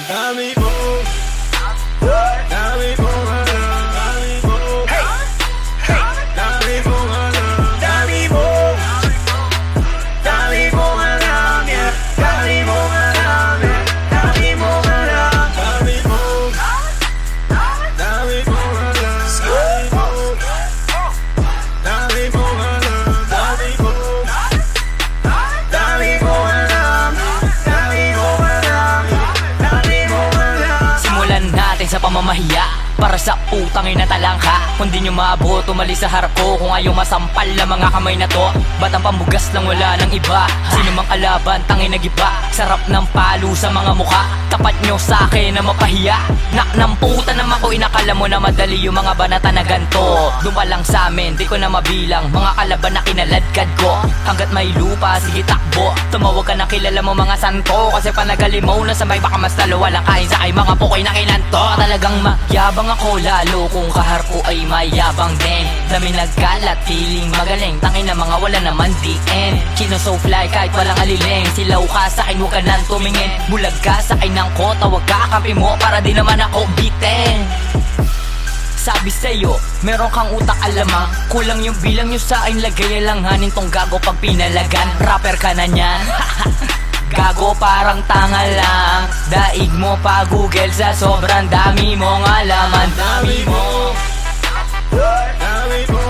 dami mo, dami mo alam, dami mo, dami mo alam, dami mo, dami mo alam, yeah, dami mo alam, yeah, dami mo alam, dami mo, dami mo alam, dami mo, dami mo alam, dami mo, dami mo alam, dami mo alam, dami mo alam. Simulan natin sa pamamahiya para sa utang inatalangka. Kung di nyo maabot, umalis sa harap ko. Kung ayaw masampal na mga kamay na to, ba't ang pambugas lang wala ng iba? Sino mang kalaban, tangin nagiba. Sarap ng palo sa mga muka. Tapat nyo sa akin na mapahiya. Nak ng puta naman ko, inakala mo na madali yung mga banata na ganto. Dumalang sa amin, di ko na mabilang mga kalaban na kinaladkad ko. Hanggat may lupa, sige takbo. Tumawag ka na kilala mo mga santo, kasi panagali mo na sa may baka mas talo. Walang kain sa kay mga pukoy na kinanto. Talagang mayabang ako, lalo kung kahar ko ay mayabang din. Dami nagkalat, feeling magaling, tangin na mga wala naman DN. Kino so fly kahit walang aliling. Silaw ka sa akin, huwag ka nang tumingin. Bulag ka sa akin ng kota, huwag ka kampi mo para di naman ako bitin. Sabi sa'yo, meron kang utak alamang. Kulang yung bilang nyo sa akin, lagay alanganin tong gago pag pinalagan. Rapper ka na nyan. Gago parang tanga lang. Daig mo pa Google sa sobrang dami mong alaman. Dami mo, dami mo